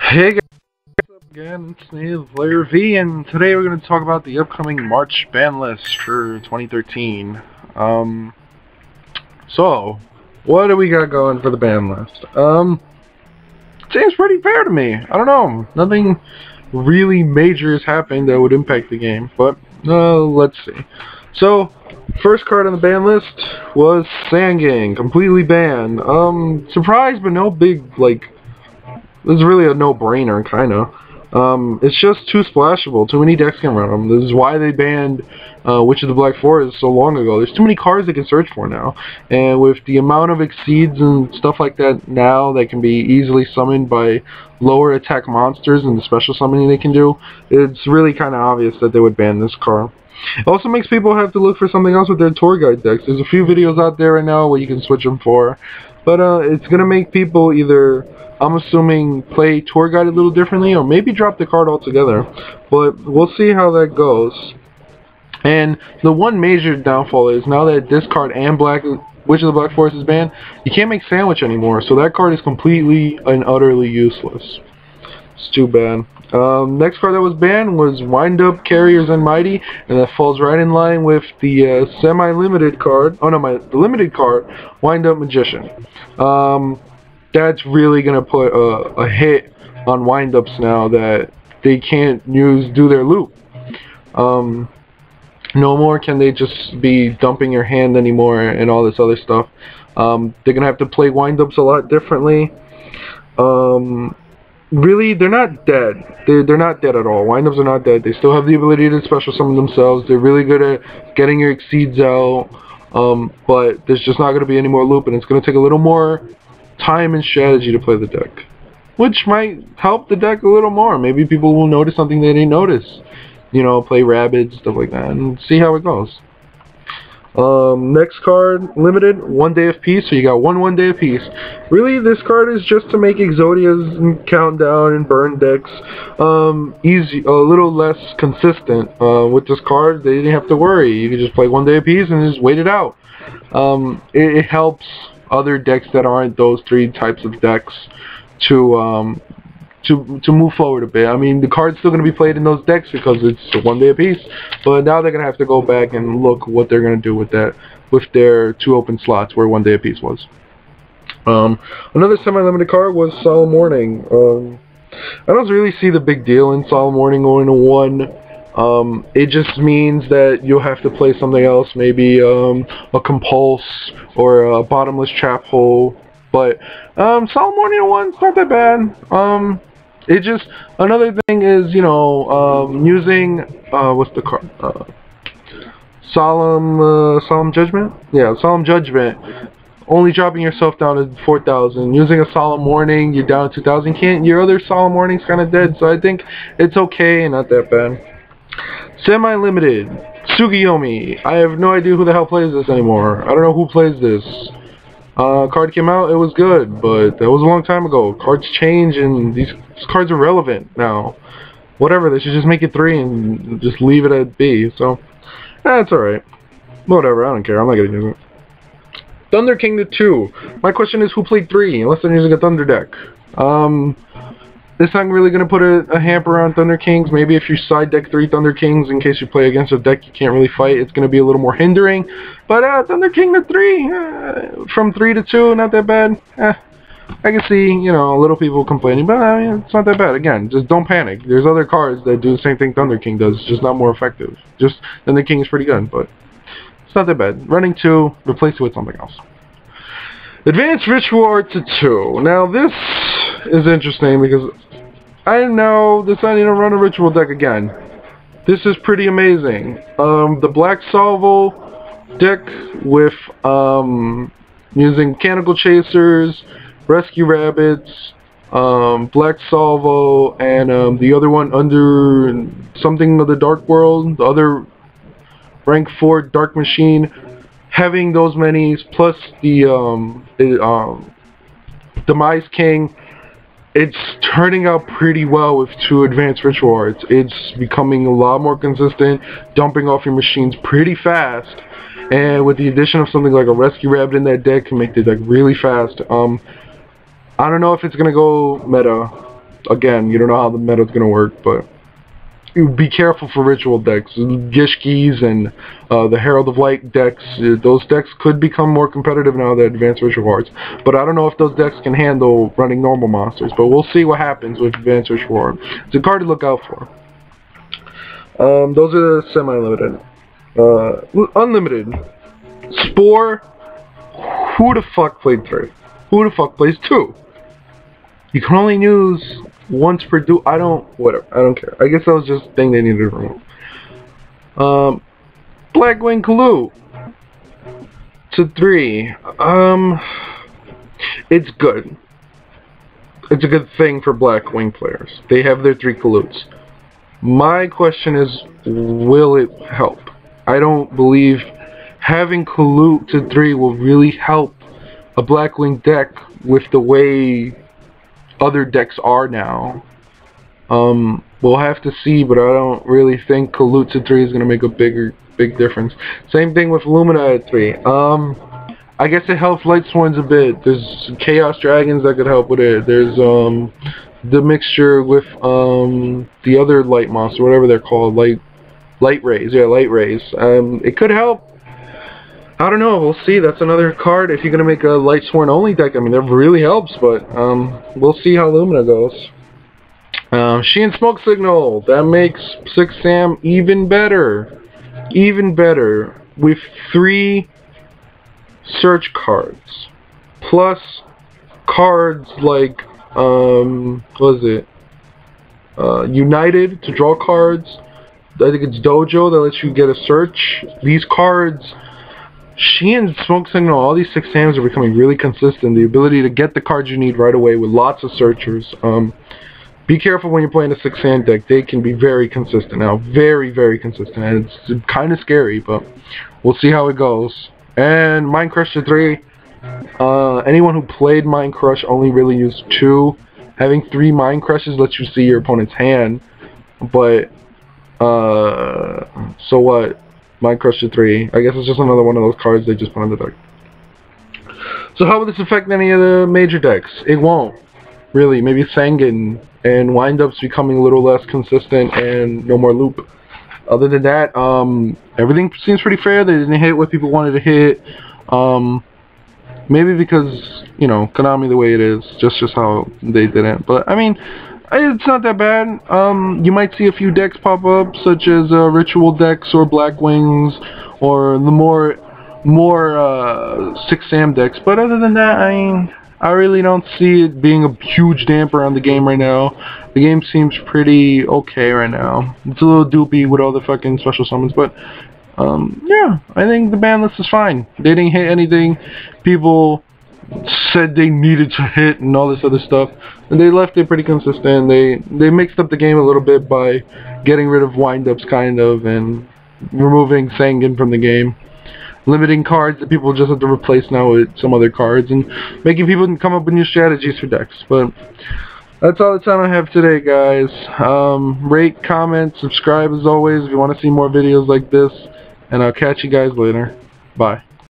Hey guys, what's up again? It's me, Player V, and today we're going to talk about the upcoming March ban list for 2013. So, what do we got going for the ban list? Seems pretty fair to me. I don't know, nothing really major has happened that would impact the game, but let's see. So, first card on the ban list was Sandgang, completely banned. Surprised, but no big, this is really a no-brainer, kinda. It's just too splashable. Too many decks can run them. This is why they banned Witch of the Black Forest so long ago. There's too many cards they can search for now. And with the amount of exceeds and stuff like that now that can be easily summoned by lower attack monsters and the special summoning they can do, it's really kind of obvious that they would ban this card. It also makes people have to look for something else with their tour guide decks. There's a few videos out there right now where you can switch them for. But it's going to make people either, I'm assuming, play tour guide a little differently, or maybe drop the card altogether. But we'll see how that goes. And the one major downfall is, now that this card and Witch of the Black Forest is banned, you can't make Sandwich anymore, so that card is completely and utterly useless. It's too bad. Next card that was banned was Wind Up Carriers and Mighty, and that falls right in line with the semi-limited card, the limited card, Wind Up Magician. That's really going to put a hit on wind-ups now that they can't do their loop. No more can they just be dumping your hand anymore and all this other stuff. They're going to have to play wind-ups a lot differently. Really, they're not dead. They're not dead at all. Wind-ups are not dead. They still have the ability to special summon themselves. They're really good at getting your exceeds out. But there's just not going to be any more loop, and it's going to take a little more time and strategy to play the deck, which might help the deck a little more. Maybe people will notice something they didn't notice. You know, play Rabbids, stuff like that, and see how it goes. Next card, limited, 1 day of peace, so you got one day of peace. Really, this card is just to make Exodias and Countdown and burn decks easy, a little less consistent. With this card, they didn't have to worry. You could just play 1 day of peace and just wait it out. It helps other decks that aren't those three types of decks to move forward a bit. I mean, the card's still going to be played in those decks because it's 1 day apiece, but now they're going to have to go back and look what they're going to do with that, with their 2 open slots where 1 day apiece was. Another semi-limited card was Solemn Warning. I don't really see the big deal in Solemn Warning going to 1. It just means that you'll have to play something else, maybe a Compulse or a Bottomless Trap Hole. But Solemn Warning to 1's not that bad. It just, another thing is, you know, using what's the card? Solemn Judgment? Yeah, Solemn Judgment. Only dropping yourself down to 4,000. Using a Solemn Warning, you're down to 2,000. Your other Solemn Warning's kind of dead, so I think it's okay and not that bad. Semi-limited, Tsukiyomi. I have no idea who the hell plays this anymore. I don't know who plays this. Card came out, it was good, but that was a long time ago. Cards change, and these cards are relevant now. Whatever, they should just make it 3 and just leave it at B. So, that's alright. Whatever, I don't care. I'm not gonna use it. Thunder King to 2. My question is, who played 3? Unless they're using a Thunder deck. This not really going to put a hamper on Thunder Kings. Maybe if you side deck 3 Thunder Kings in case you play against a deck you can't really fight, it's going to be a little more hindering. But Thunder King to 3, from 3 to 2, not that bad. I can see, you know, little people complaining, but I mean, it's not that bad. Again, just don't panic. There's other cards that do the same thing Thunder King does, just not more effective. Just Thunder King is pretty good, but it's not that bad. Running 2, replace it with something else. Advanced Ritual Art to 2. Now this is interesting because I know deciding to run a ritual deck again. This is pretty amazing. The Black Salvo deck with using Mechanical Chasers, Rescue Rabbits, Black Salvo, and the other one under something of the Dark World, the other rank 4 Dark Machine. Having those minis plus the Demise King, it's turning out pretty well with 2 advanced ritual arts. It's becoming a lot more consistent, dumping off your machines pretty fast, and with the addition of something like a Rescue Rabbit in that deck can make the deck really fast. I don't know if it's gonna go meta. again, you don't know how the meta's gonna work, but be careful for ritual decks. Gishkis and the Herald of Light decks, those decks could become more competitive now that Advanced Ritual Arts. But I don't know if those decks can handle running normal monsters. But we'll see what happens with Advanced Ritual Arts. It's a card to look out for. Those are semi-limited. Unlimited. Spore. Who the fuck played 3? Who the fuck plays 2? You can only use once per duel. Whatever. I don't care. I guess that was just a thing they needed to remove. Blackwing Kalu to 3. It's good. It's a good thing for Blackwing players. They have their 3 Kalutes. My question is, will it help? I don't believe having Kalute to 3 will really help a Blackwing deck with the way other decks are now. We'll have to see, but I don't really think Kalute to 3 is going to make a big difference. Same thing with Lumina at 3. I guess it helps Light Sworns a bit. There's Chaos Dragons that could help with it. There's the mixture with the other light monster, whatever they're called, light rays. Yeah, light rays. It could help. I don't know. We'll see. That's another card. If you're gonna make a Light Sworn only deck, I mean, that really helps. But we'll see how Lumina goes. Shein Smoke Signal. That makes 6 Sam even better. Even better with 3 search cards plus cards like what is it? United to draw cards. I think it's Dojo that lets you get a search. These cards, Shein Smoke Signal, all these 6 Sams are becoming really consistent. The ability to get the cards you need right away with lots of searchers. Be careful when you're playing a 6 Sam deck. They can be very consistent now. Very, very consistent. And it's kind of scary, but we'll see how it goes. And Mind Crush to 3. Anyone who played Mind Crush only really used 2. Having 3 Mind Crushes lets you see your opponent's hand. But, so what? Mind Crush to 3. I guess it's just another one of those cards they just put on the deck. So how will this affect any of the major decks? It won't. Really. Maybe Sangan and Wind-Up's becoming a little less consistent and no more loop. Other than that, everything seems pretty fair. They didn't hit what people wanted to hit. Maybe because, you know, Konami the way it is, just how they didn't. But I mean, it's not that bad. You might see a few decks pop up, such as ritual decks or Blackwings, or the more 6 Sam decks. But other than that, I mean, I really don't see it being a huge damper on the game right now. The game seems pretty okay right now. It's a little doopy with all the fucking special summons, but yeah, I think the ban list is fine. They didn't hit anything people said they needed to hit and all this other stuff, and they left it pretty consistent. They mixed up the game a little bit by getting rid of wind-ups kind of, and removing Sangan from the game. Limiting cards that people just have to replace now with some other cards, and making people come up with new strategies for decks. But that's all the time I have today, guys. Rate, comment, subscribe as always if you want to see more videos like this, and I'll catch you guys later. Bye.